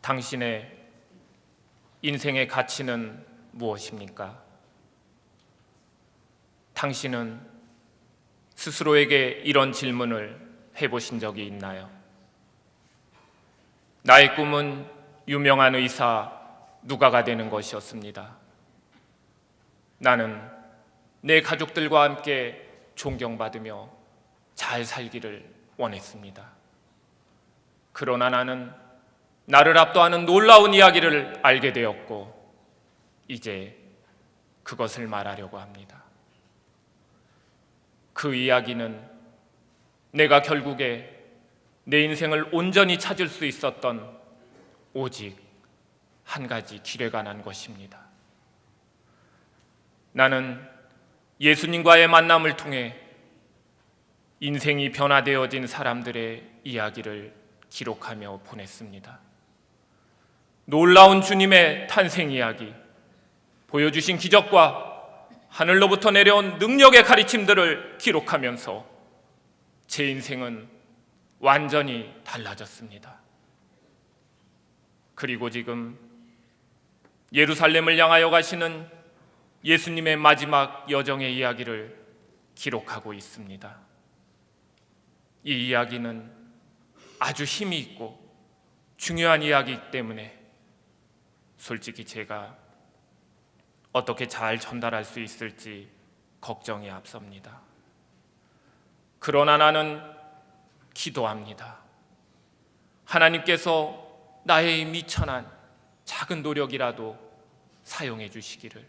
당신의 인생의 가치는 무엇입니까? 당신은 스스로에게 이런 질문을 해보신 적이 있나요? 나의 꿈은 유명한 의사 누가가 되는 것이었습니다. 나는 내 가족들과 함께 존경받으며 잘 살기를 원했습니다. 그러나 나는 나를 압도하는 놀라운 이야기를 알게 되었고 이제 그것을 말하려고 합니다. 그 이야기는 내가 결국에 내 인생을 온전히 찾을 수 있었던 오직 한 가지 길에 관한 것입니다. 나는 예수님과의 만남을 통해 인생이 변화되어진 사람들의 이야기를 기록하며 보냈습니다. 놀라운 주님의 탄생 이야기, 보여주신 기적과 하늘로부터 내려온 능력의 가르침들을 기록하면서 제 인생은 완전히 달라졌습니다. 그리고 지금 예루살렘을 향하여 가시는 예수님의 마지막 여정의 이야기를 기록하고 있습니다. 이 이야기는 아주 힘이 있고 중요한 이야기이기 때문에 솔직히 제가 어떻게 잘 전달할 수 있을지 걱정이 앞섭니다. 그러나 나는 기도합니다. 하나님께서 나의 미천한 작은 노력이라도 사용해 주시기를.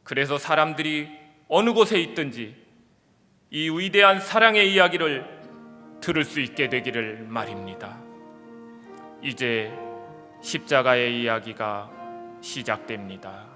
그래서 사람들이 어느 곳에 있든지 이 위대한 사랑의 이야기를 들을 수 있게 되기를 말입니다. 이제 십자가의 이야기가 시작됩니다.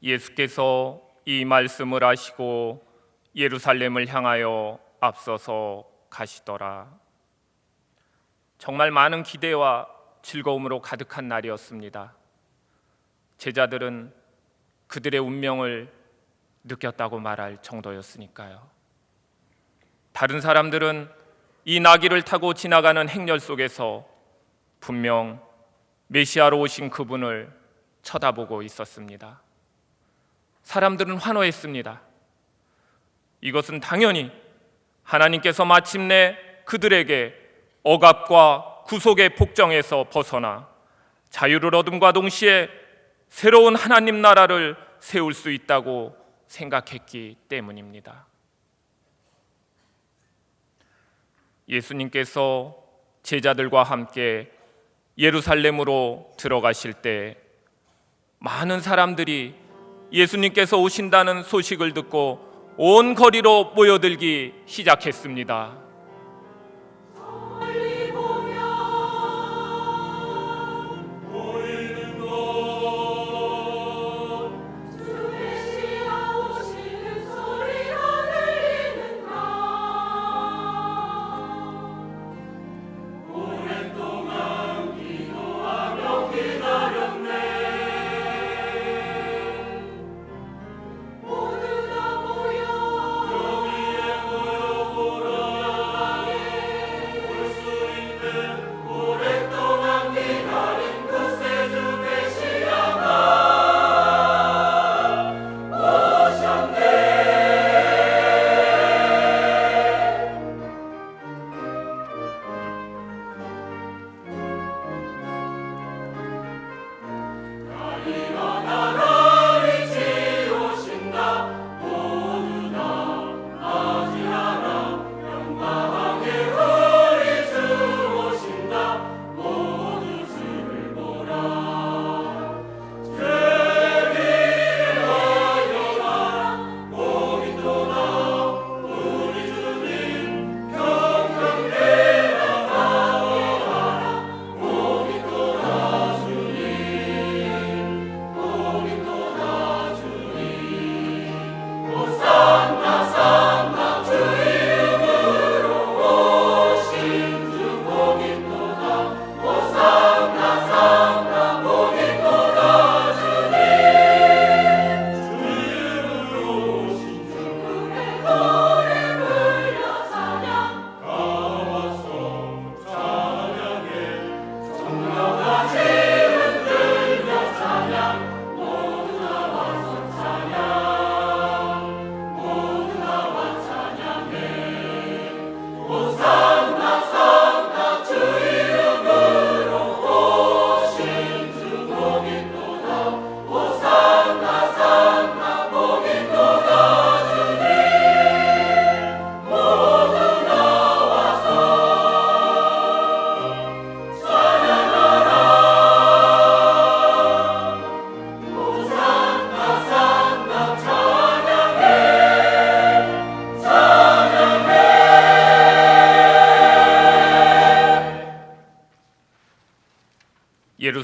예수께서 이 말씀을 하시고 예루살렘을 향하여 앞서서 가시더라. 정말 많은 기대와 즐거움으로 가득한 날이었습니다. 제자들은 그들의 운명을 느꼈다고 말할 정도였으니까요. 다른 사람들은 이 나귀를 타고 지나가는 행렬 속에서 분명 메시아로 오신 그분을 쳐다보고 있었습니다. 사람들은 환호했습니다. 이것은 당연히 하나님께서 마침내 그들에게 억압과 구속의 복정에서 벗어나 자유를 얻음과 동시에 새로운 하나님 나라를 세울 수 있다고 생각했기 때문입니다. 예수님께서 제자들과 함께 예루살렘으로 들어가실 때 많은 사람들이 예수님께서 오신다는 소식을 듣고 온 거리로 모여들기 시작했습니다.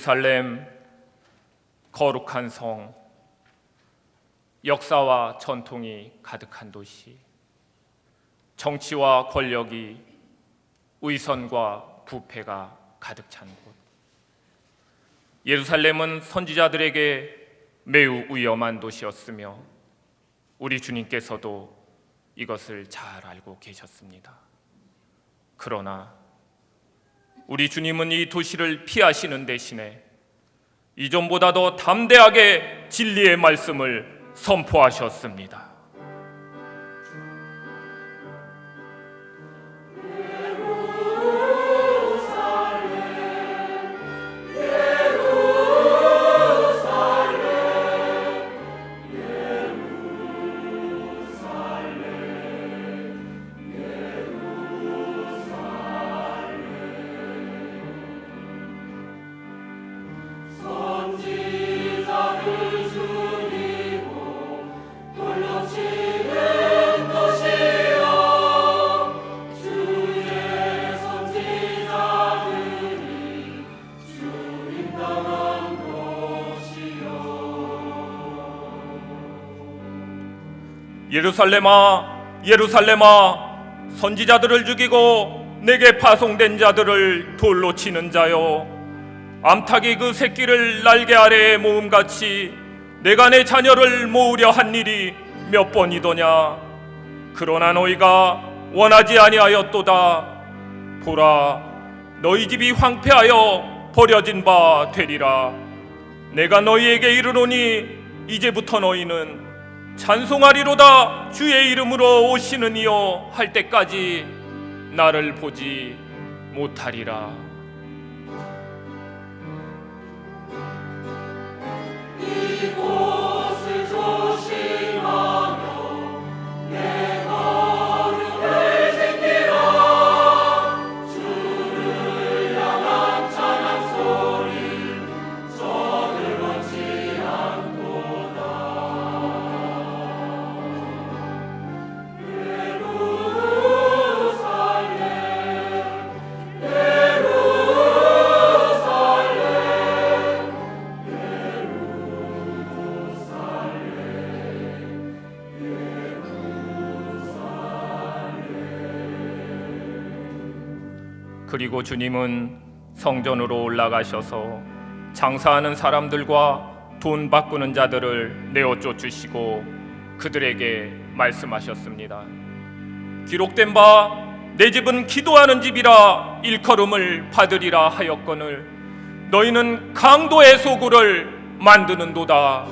예루살렘, 거룩한 성, 역사와 전통이 가득한 도시, 정치와 권력이, 위선과 부패가 가득 찬 곳. 예루살렘은 선지자들에게 매우 위험한 도시였으며 우리 주님께서도 이것을 잘 알고 계셨습니다. 그러나 우리 주님은 이 도시를 피하시는 대신에 이전보다 더 담대하게 진리의 말씀을 선포하셨습니다. 예루살렘아, 예루살렘아, 선지자들을 죽이고 내게 파송된 자들을 돌로 치는 자여, 암탉이 그 새끼를 날개 아래에 모음같이 내가 내 자녀를 모으려 한 일이 몇 번이더냐. 그러나 너희가 원하지 아니하였도다. 보라, 너희 집이 황폐하여 버려진 바 되리라. 내가 너희에게 이르노니 이제부터 너희는 찬송하리로다. 주의 이름으로 오시는 이여 할 때까지 나를 보지 못하리라. 이곳을 조심하며 내 걸음을 지키라. 주를 향한 찬양 소리 저들어지 않도다. 예루살렘 그리고 주님은 성전으로 올라가셔서 장사하는 사람들과 돈 바꾸는 자들을 내어 쫓으시고 그들에게 말씀하셨습니다. 기록된 바 내 집은 기도하는 집이라 일컬음을 받으리라 하였거늘 너희는 강도의 소굴을 만드는도다.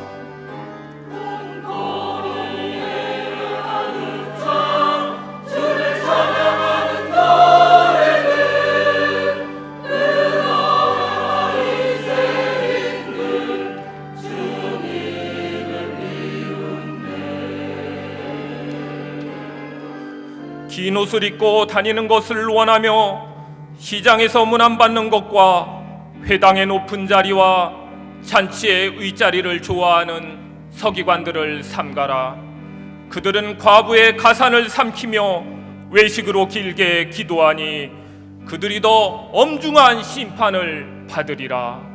긴 옷을 입고 다니는 것을 원하며 시장에서 문안받는 것과 회당의 높은 자리와 잔치의 의자리를 좋아하는 서기관들을 삼가라. 그들은 과부의 가산을 삼키며 외식으로 길게 기도하니 그들이 더 엄중한 심판을 받으리라.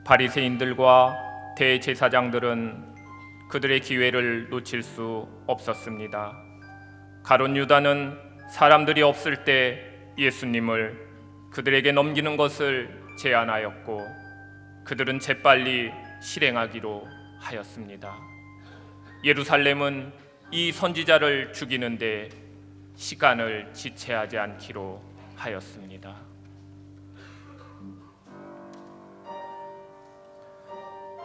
바리새인들과 대제사장들은 그들의 기회를 놓칠 수 없었습니다. 가룟 유다는 사람들이 없을 때 예수님을 그들에게 넘기는 것을 제안하였고 그들은 재빨리 실행하기로 하였습니다. 예루살렘은 이 선지자를 죽이는데 시간을 지체하지 않기로 하였습니다.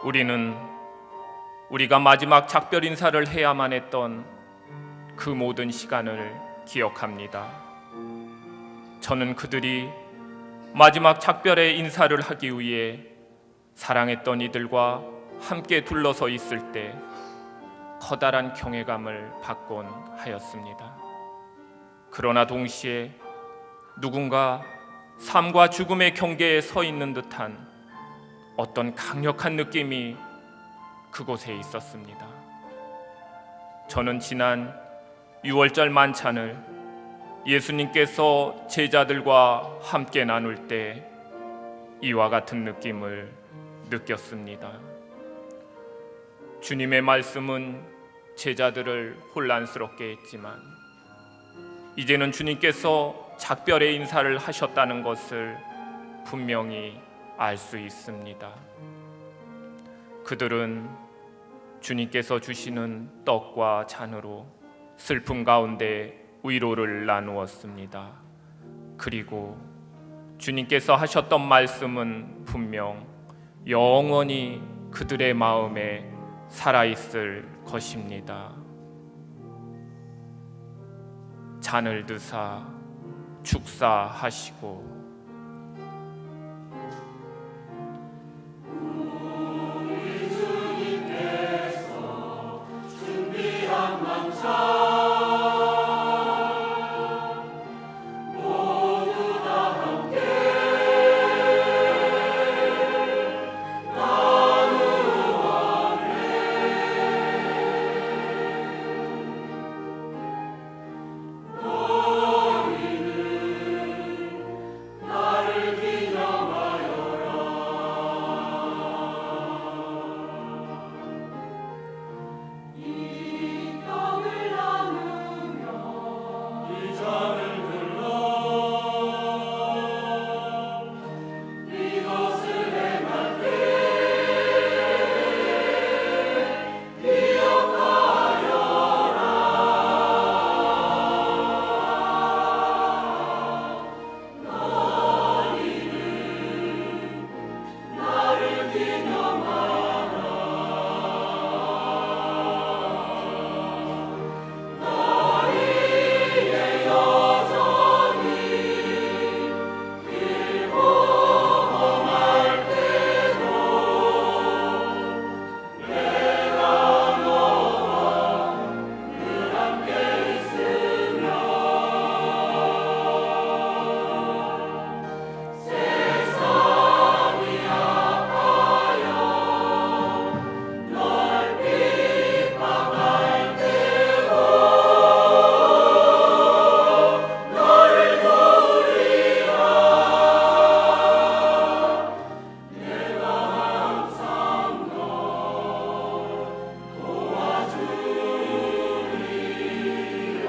우리는 우리가 마지막 작별 인사를 해야만 했던 그 모든 시간을 기억합니다. 저는 그들이 마지막 작별의 인사를 하기 위해 사랑했던 이들과 함께 둘러서 있을 때 커다란 경외감을 받곤 하였습니다. 그러나 동시에 누군가 삶과 죽음의 경계에 서 있는 듯한 어떤 강력한 느낌이 그곳에 있었습니다. 저는 지난 6월절 만찬을 예수님께서 제자들과 함께 나눌 때 이와 같은 느낌을 느꼈습니다. 주님의 말씀은 제자들을 혼란스럽게 했지만 이제는 주님께서 작별의 인사를 하셨다는 것을 분명히 알 수 있습니다. 그들은 주님께서 주시는 떡과 잔으로 슬픔 가운데 위로를 나누었습니다. 그리고 주님께서 하셨던 말씀은 분명 영원히 그들의 마음에 살아있을 것입니다. 잔을 드사 축사하시고 준비한 만찬 모두 다 함께 너희는 나를 기념하여라. 이 떡을 나누며 이 잔을 들러 이것을 행할 때 기억하여라. 너희는 나를 기념하라. 너희의 여정이 길고 험할 때도 내가 너와 늘 함께 있으며 세상이 아파요 널 핍박할 때도 너를 도우리라. 내가 항상 널 도와주리라.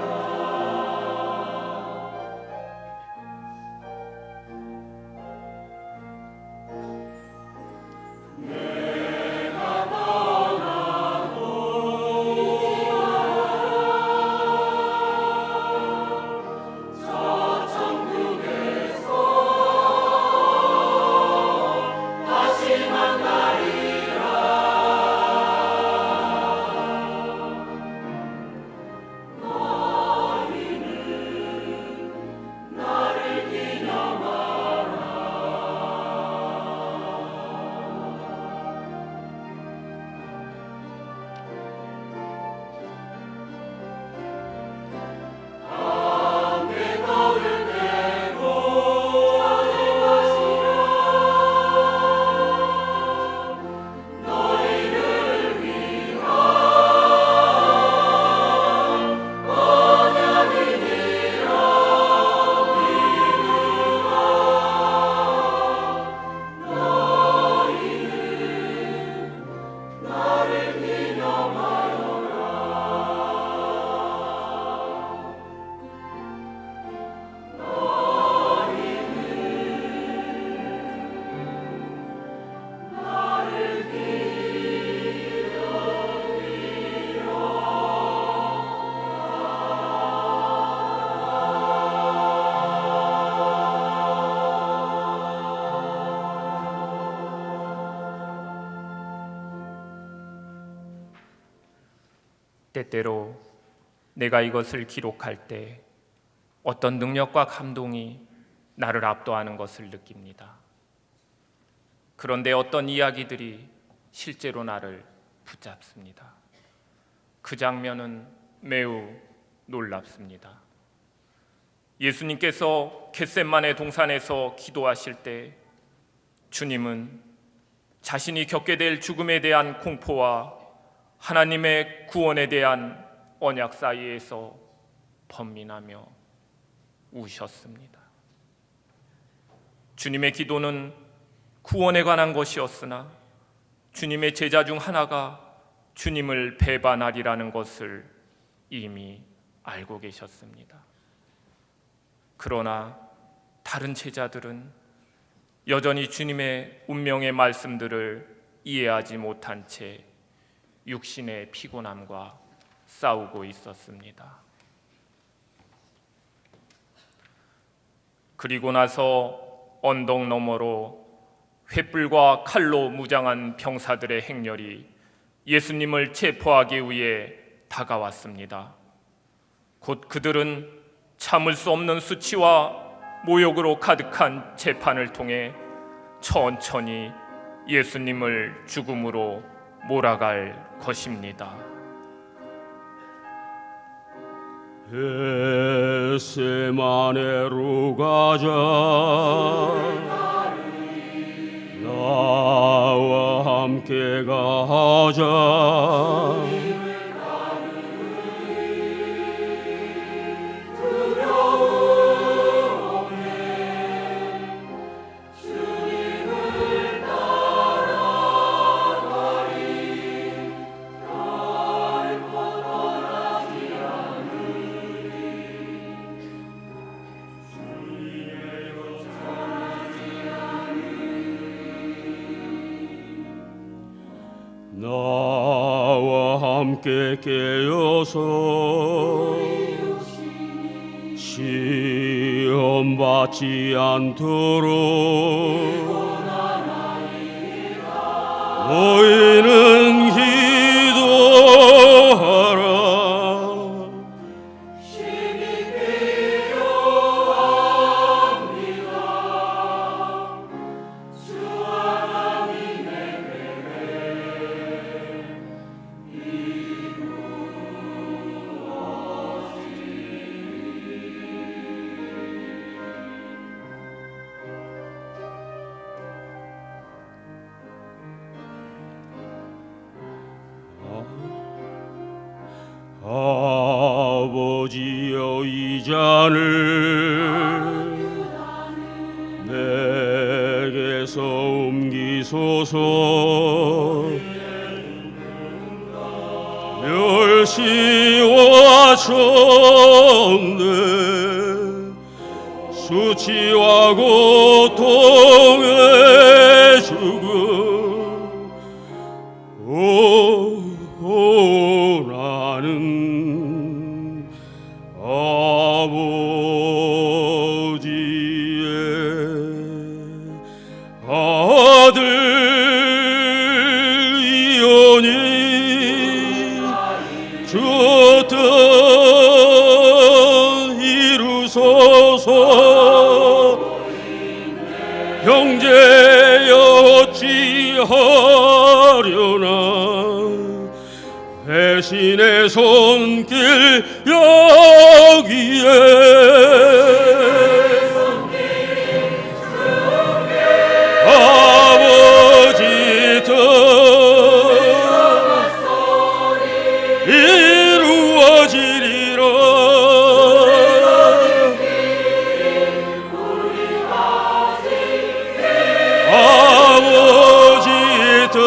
내가 떠나도 저 천국에서 다시 만나리라. 너희는 나를 기념하라. 함께 떡을 떼고 너희를 위한 언약이니라. 너희는 나를 기념하여라. 나를 때때로 내가 이것을 기록할 때 어떤 능력과 감동이 나를 압도하는 것을 느낍니다. 그런데 어떤 이야기들이 실제로 나를 붙잡습니다. 그 장면은 매우 놀랍습니다. 예수님께서 겟셋마네 동산에서 기도하실 때 주님은 자신이 겪게 될 죽음에 대한 공포와 하나님의 구원에 대한 언약 사이에서 번민하며 우셨습니다. 주님의 기도는 구원에 관한 것이었으나 주님의 제자 중 하나가 주님을 배반하리라는 것을 이미 알고 계셨습니다. 그러나 다른 제자들은 여전히 주님의 운명의 말씀들을 이해하지 못한 채 육신의 피곤함과 싸우고 있었습니다. 그리고 나서 언덕 너머로 횃불과 칼로 무장한 병사들의 행렬이 예수님을 체포하기 위해 다가왔습니다. 곧 그들은 참을 수 없는 수치와 모욕으로 가득한 재판을 통해 천천히 예수님을 죽음으로 몰아갈 것입니다. 겟세마네로 가자. 나와 함께 가자. 나와 함께 깨어서 시험 받지 않도록 너희는 기도하라. 아버지여, 이 잔을 내게서 옮기소서. 멸시와 천대, 수치와 고통의 죽음, 나는 아버지의 아들이오니 주 뜻 이루소서. 형제여, 어찌하려나 배신의 손길 여기에. 아버지 뜻 이루어지리라. 아버지 뜻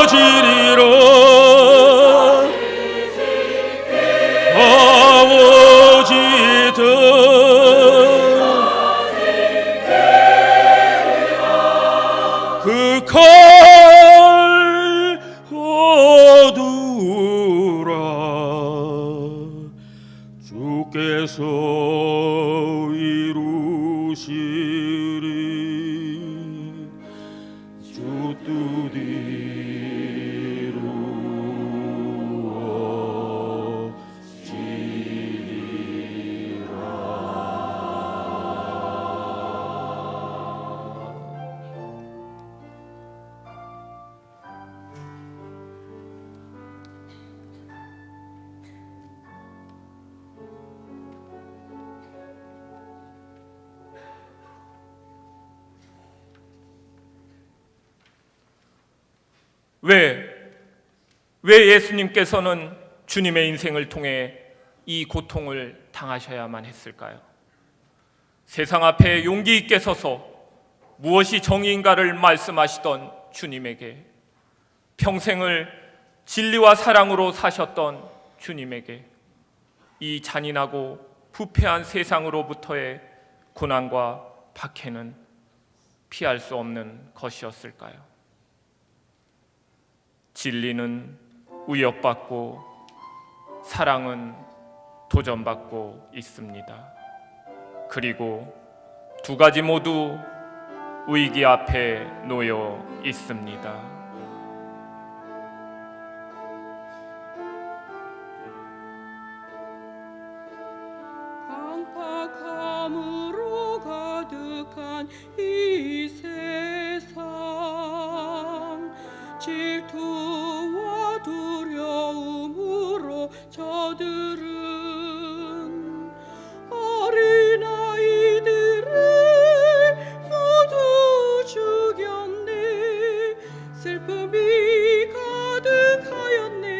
이루어지리라. 아버지 뜻 그 칼 거두라. 주께서 이루시리. 주 뜻 왜 예수님께서는 주님의 인생을 통해 이 고통을 당하셔야만 했을까요? 세상 앞에 용기 있게 서서 무엇이 정의인가를 말씀하시던 주님에게, 평생을 진리와 사랑으로 사셨던 주님에게 이 잔인하고 부패한 세상으로부터의 고난과 박해는 피할 수 없는 것이었을까요? 진리는 위협받고 사랑은 도전받고 있습니다. 그리고 두 가지 모두 위기 앞에 놓여 있습니다. 강팍함으로 가득한 이 세상, 질투와 두려움으로 저들은 어린아이들을 모두 죽였네. 슬픔이 가득하였네.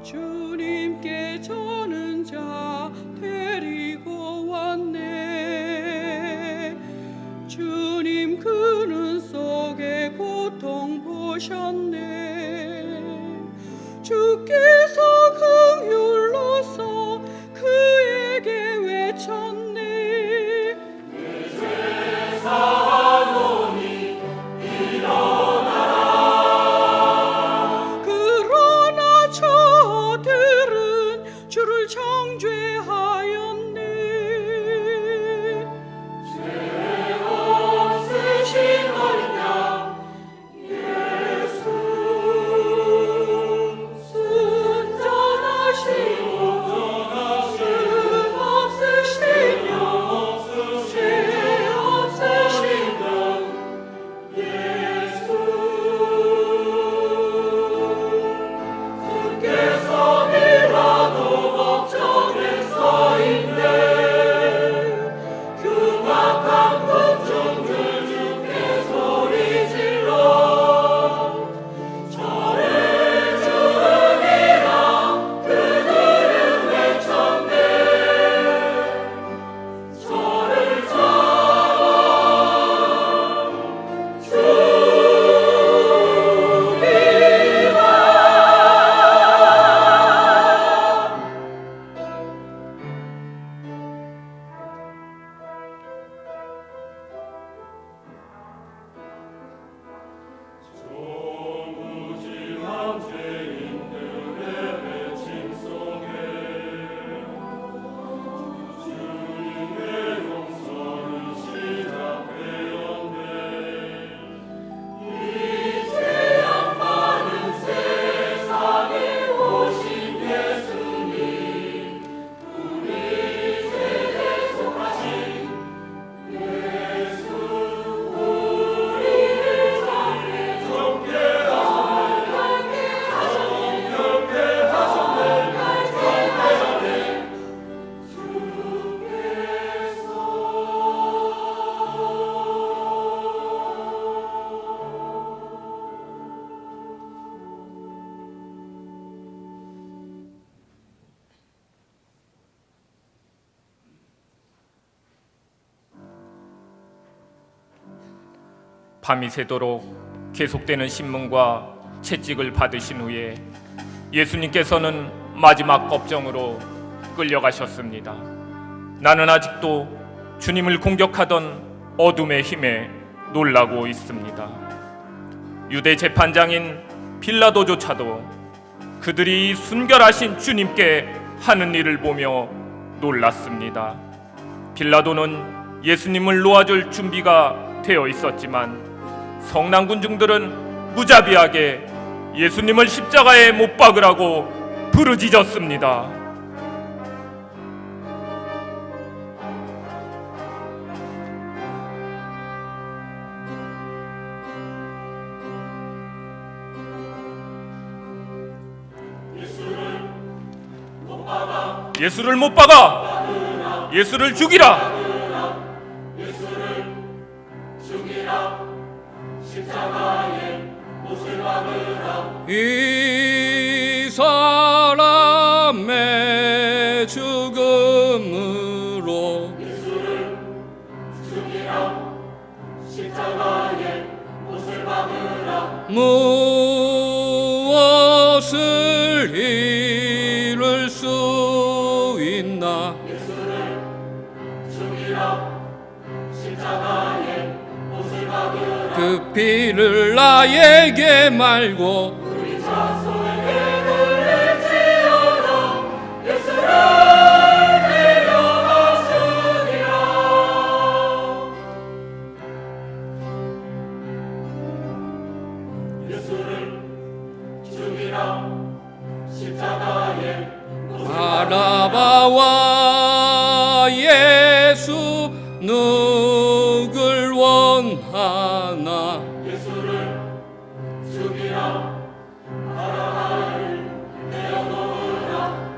주님께 저는 자 데리고 왔네. 주님 그 눈 속에 고통 보셨네. 주께서 긍휼로서 그에게 외쳤네. 그러나 저들은 주를 정죄하였네. 죄 없으신 어린 양 예수, 순전하시고 흠 없으시며 죄 없으신 분 예수, 주께서 빌라도 걱정했어인데 흉악한 군중들 주께 소리질러 저를 죽이라 그들은 외쳤네. 저를 잡아 죽이라. 무지한 죄인들의 외침 속에 주님의 용서는 시작되었네. 이 죄악 많은 세상에 오신 예수님, 우리 죄에 속하신 예수, 우리를 정케 밤이 새도록 계속되는 신문과 채찍을 받으신 후에 예수님께서는 마지막 법정으로 끌려가셨습니다. 나는 아직도 주님을 공격하던 어둠의 힘에 놀라고 있습니다. 유대 재판장인 빌라도조차도 그들이 순결하신 주님께 하는 일을 보며 놀랐습니다. 빌라도는 예수님을 놓아줄 준비가 되어 있었지만 성난군중들은 무자비하게 예수님을 십자가에 못 박으라고 부르짖었습니다. 예수를 못 박아! 예수를 죽이라! 이 사람의 죽음으로 무엇을 이룰 수 있나? 그 피를 나에게 말고 바라바와 예수 누굴 원하나?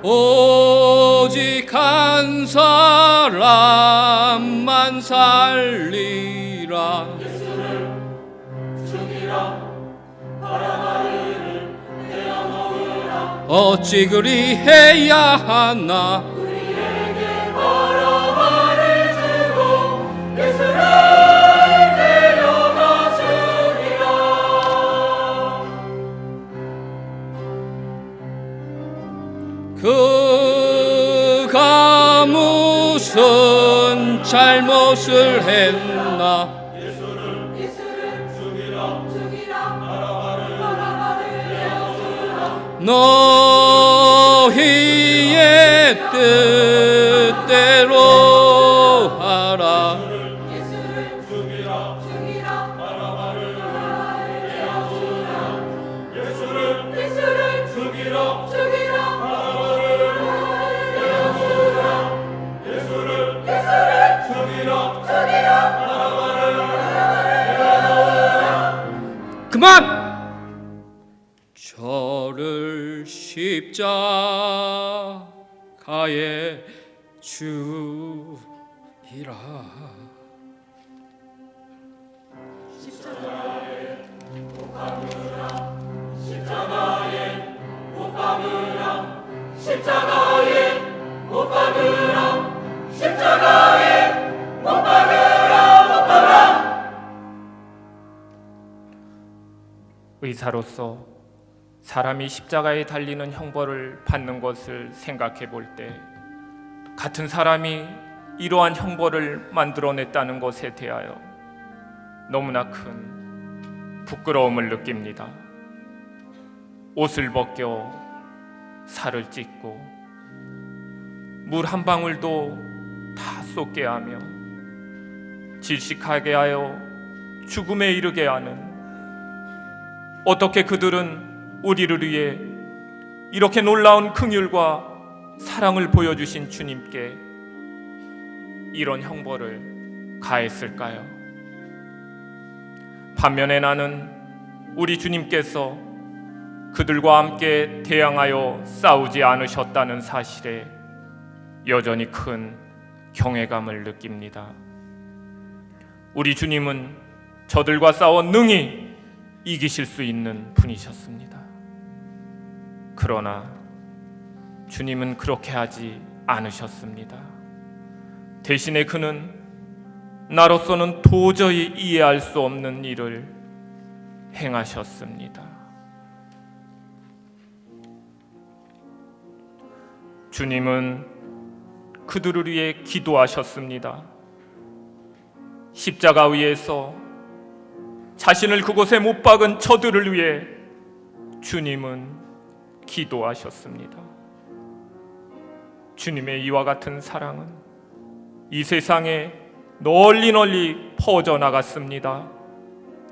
오직 한 사람만 살리라. 어찌 그리해야 하나? 그가 무슨 잘못을 했나? 너희의 뜻대로 하라. 그만! 저를 십자가에 죽이라. 의사로서 사람이 십자가에 달리는 형벌을 받는 것을 생각해 볼 때 같은 사람이 이러한 형벌을 만들어냈다는 것에 대하여 너무나 큰 부끄러움을 느낍니다. 옷을 벗겨 살을 찢고 물 한 방울도 다 쏟게 하며 질식하게 하여 죽음에 이르게 하는, 어떻게 그들은 우리를 위해 이렇게 놀라운 긍휼과 사랑을 보여주신 주님께 이런 형벌을 가했을까요? 반면에 나는 우리 주님께서 그들과 함께 대항하여 싸우지 않으셨다는 사실에 여전히 큰 경외감을 느낍니다. 우리 주님은 저들과 싸워 능히 이기실 수 있는 분이셨습니다. 그러나 주님은 그렇게 하지 않으셨습니다. 대신에 그는 나로서는 도저히 이해할 수 없는 일을 행하셨습니다. 주님은 그들을 위해 기도하셨습니다. 십자가 위에서 자신을 그곳에 못 박은 저들을 위해 주님은 기도하셨습니다. 주님의 이와 같은 사랑은 이 세상에 널리 퍼져나갔습니다.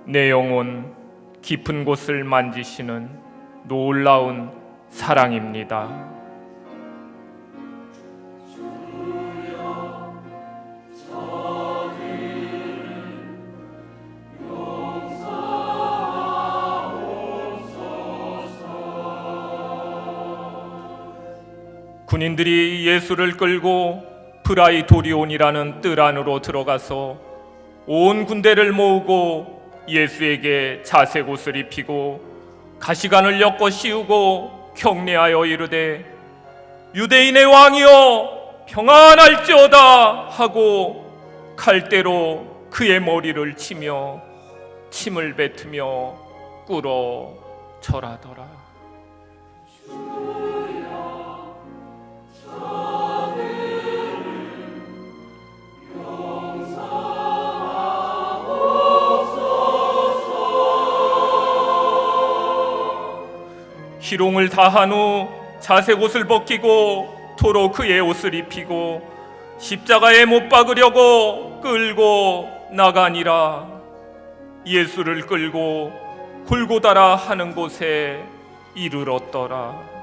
내 영혼 깊은 곳을 만지시는 놀라운 사랑입니다. 군인들이 예수를 끌고 브라이도리온이라는 뜰 안으로 들어가서 온 군대를 모으고 예수에게 자색 옷을 입히고 가시관을 엮어 씌우고 경례하여 이르되 유대인의 왕이여 평안할지어다 하고 칼대로 그의 머리를 치며 침을 뱉으며 꿇어 절하더라. 희롱을 다한 후 자색 옷을 벗기고 도로 그의 옷을 입히고 십자가에 못 박으려고 끌고 나가니라. 예수를 끌고 골고다라 하는 곳에 이르렀더라.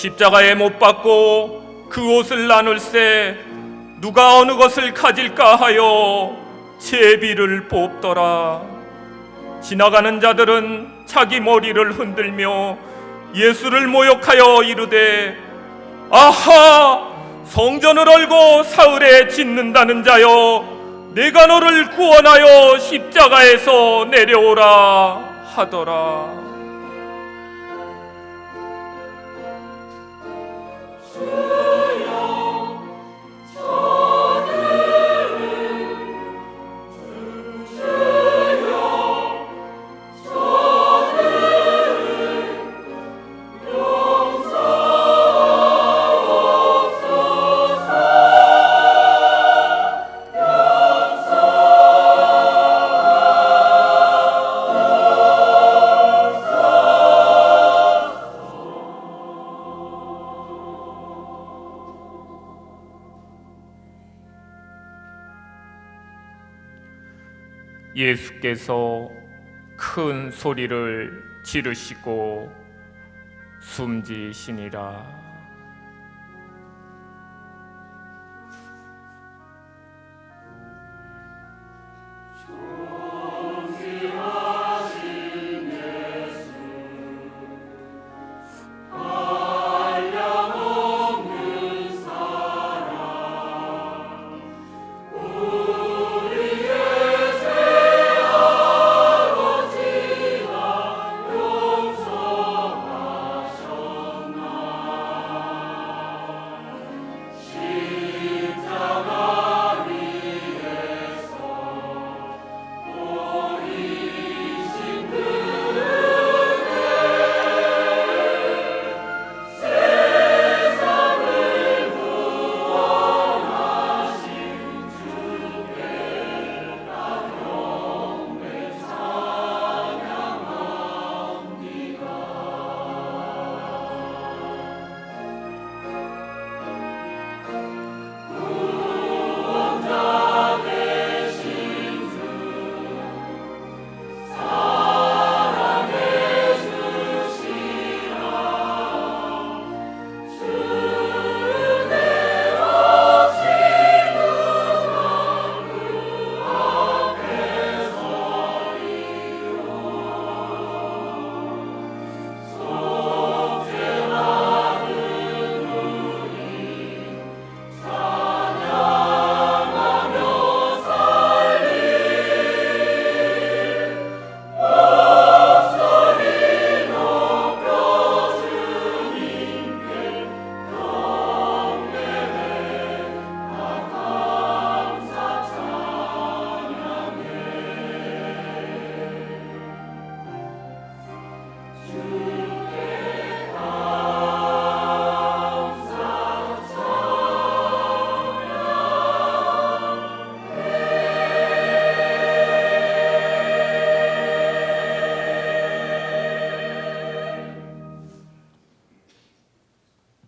십자가에 못 박고 그 옷을 나눌세 누가 어느 것을 가질까 하여 제비를 뽑더라. 지나가는 자들은 자기 머리를 흔들며 예수를 모욕하여 이르되 아하 성전을 얼고 사흘에 짓는다는 자여 내가 너를 구원하여 십자가에서 내려오라 하더라. 예수께서 큰 소리를 지르시고 숨지시니라.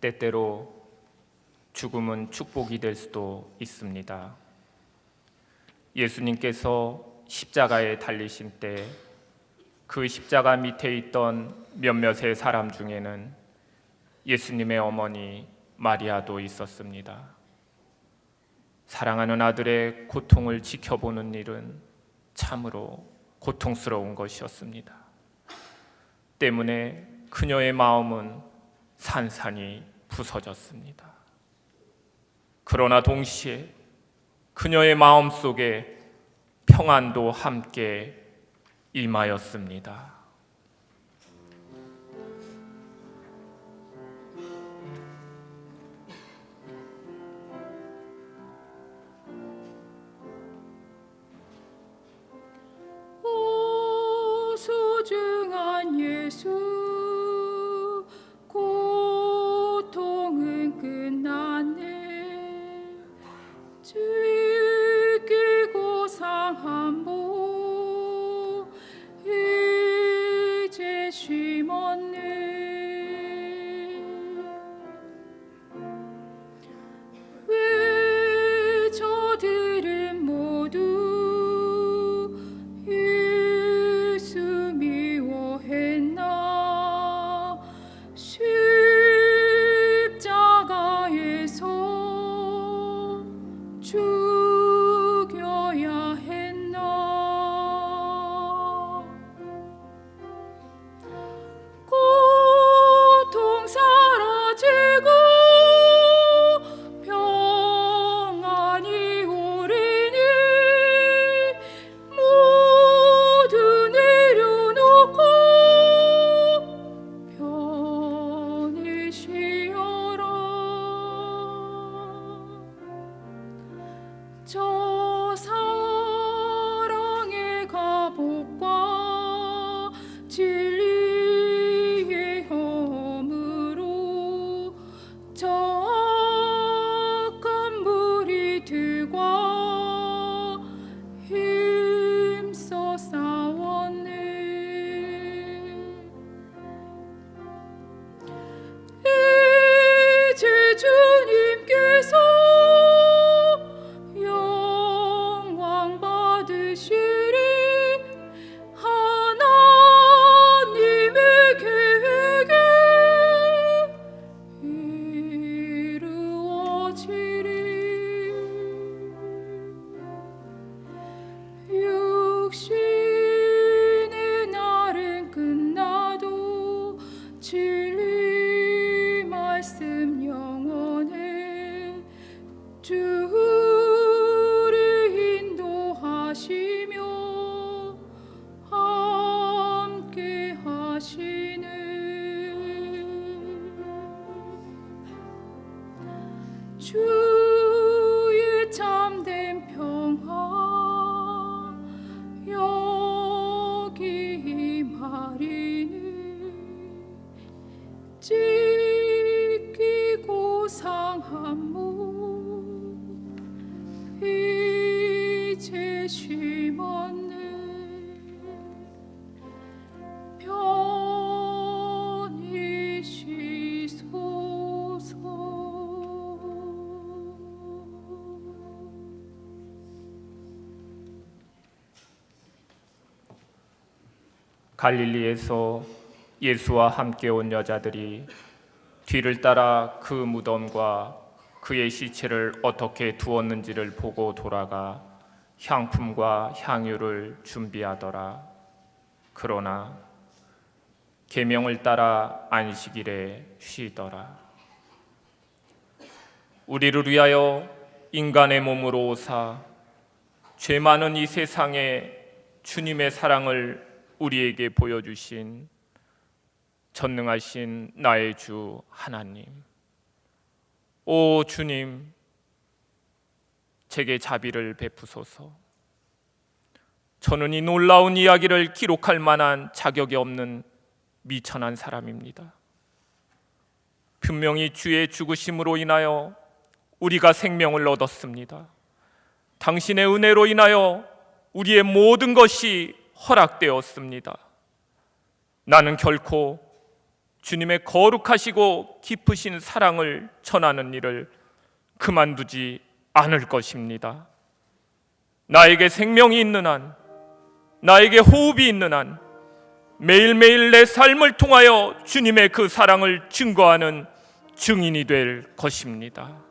때때로 죽음은 축복이 될 수도 있습니다. 예수님께서 십자가에 달리신 때 그 십자가 밑에 있던 몇몇의 사람 중에는 예수님의 어머니 마리아도 있었습니다. 사랑하는 아들의 고통을 지켜보는 일은 참으로 고통스러운 것이었습니다. 때문에 그녀의 마음은 산산이 부서졌습니다. 그러나 동시에 그녀의 마음 속에 평안도 함께 임하였습니다. 오 소중한 예수, 고통은 끝났네. 죽이고 상한보 이제 쉼없네. 왜 저들은 모두 예수 미워했나. 십자가에서 죽여야 했나. 고통 사라지고 평안이 오리니 모두 내려놓고 편히 쉬어라. 저 사랑의 가복과 진리의 험으로 저 악한 무리들과 힘써 싸웠네. 이제 주님께서 영광 받으시리. 하나님의 계획에 이루어지리. 육신의 날은 끝나도 진리 말씀 영원해. 주를 인도하시며 함께 하시네. 주의 참된 평화 여기 임하리니. 찢기고 상한 몸 이제 쉼없네. 편히 쉬소서. 갈릴리에서 예수와 함께 온 여자들이 뒤를 따라 그 무덤과 그의 시체를 어떻게 두었는지를 보고 돌아가 향품과 향유를 준비하더라. 그러나 계명을 따라 안식일에 쉬더라. 우리를 위하여 인간의 몸으로 오사 죄 많은 이 세상에 주님의 사랑을 우리에게 보여주신 전능하신 나의 주 하나님, 오 주님, 제게 자비를 베푸소서. 저는 이 놀라운 이야기를 기록할 만한 자격이 없는 미천한 사람입니다. 분명히 주의 죽으심으로 인하여 우리가 생명을 얻었습니다. 당신의 은혜로 인하여 우리의 모든 것이 허락되었습니다. 나는 결코 주님의 거룩하시고 깊으신 사랑을 전하는 일을 그만두지 않을 것입니다. 나에게 생명이 있는 한, 나에게 호흡이 있는 한 매일매일 내 삶을 통하여 주님의 그 사랑을 증거하는 증인이 될 것입니다.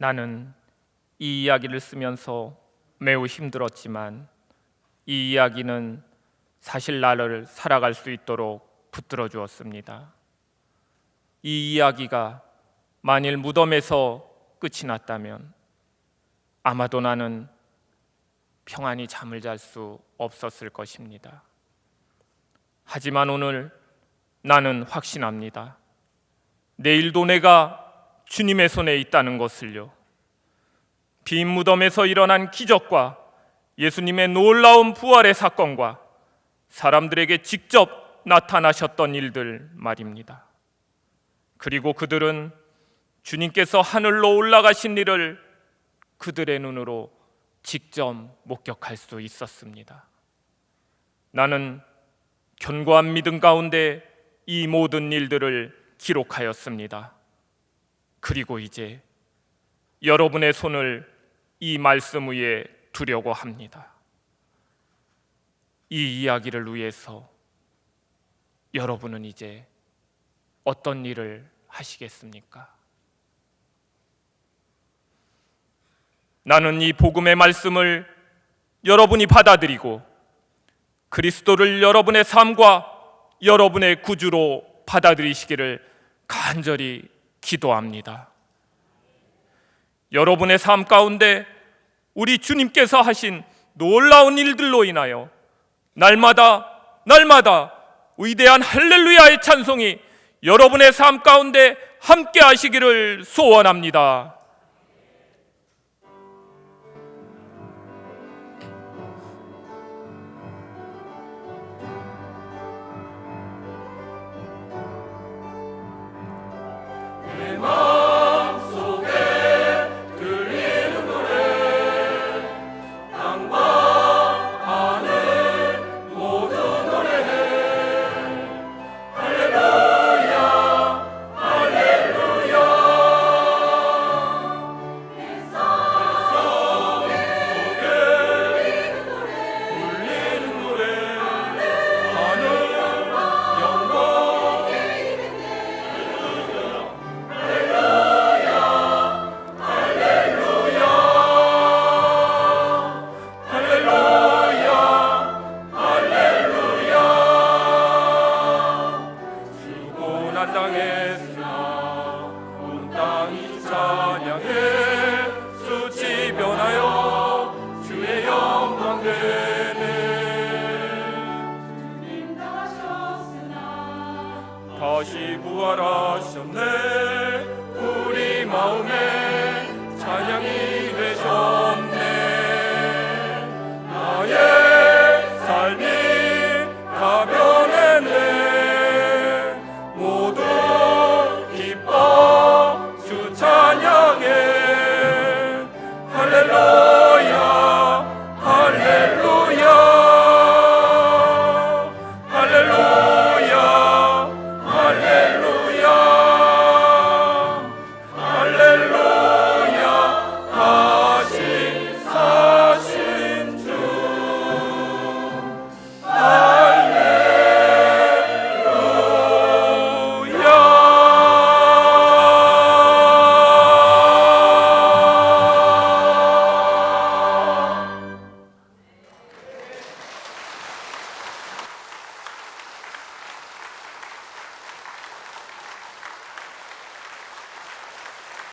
나는 이 이야기를 쓰면서 매우 힘들었지만 이 이야기는 사실 나를 살아갈 수 있도록 붙들어 주었습니다. 이 이야기가 만일 무덤에서 끝이 났다면 아마도 나는 평안히 잠을 잘 수 없었을 것입니다. 하지만 오늘 나는 확신합니다. 내일도 내가 주님의 손에 있다는 것을요. 빈 무덤에서 일어난 기적과 예수님의 놀라운 부활의 사건과 사람들에게 직접 나타나셨던 일들 말입니다. 그리고 그들은 주님께서 하늘로 올라가신 일을 그들의 눈으로 직접 목격할 수 있었습니다. 나는 견고한 믿음 가운데 이 모든 일들을 기록하였습니다. 그리고 이제 여러분의 손을 이 말씀 위에 두려고 합니다. 이 이야기를 위해서 여러분은 이제 어떤 일을 하시겠습니까? 나는 이 복음의 말씀을 여러분이 받아들이고 그리스도를 여러분의 삶과 여러분의 구주로 받아들이시기를 간절히 기도합니다. 여러분의 삶 가운데 우리 주님께서 하신 놀라운 일들로 인하여 날마다 위대한 할렐루야의 찬송이 여러분의 삶 가운데 함께 하시기를 소원합니다. 다시 부활하셨네.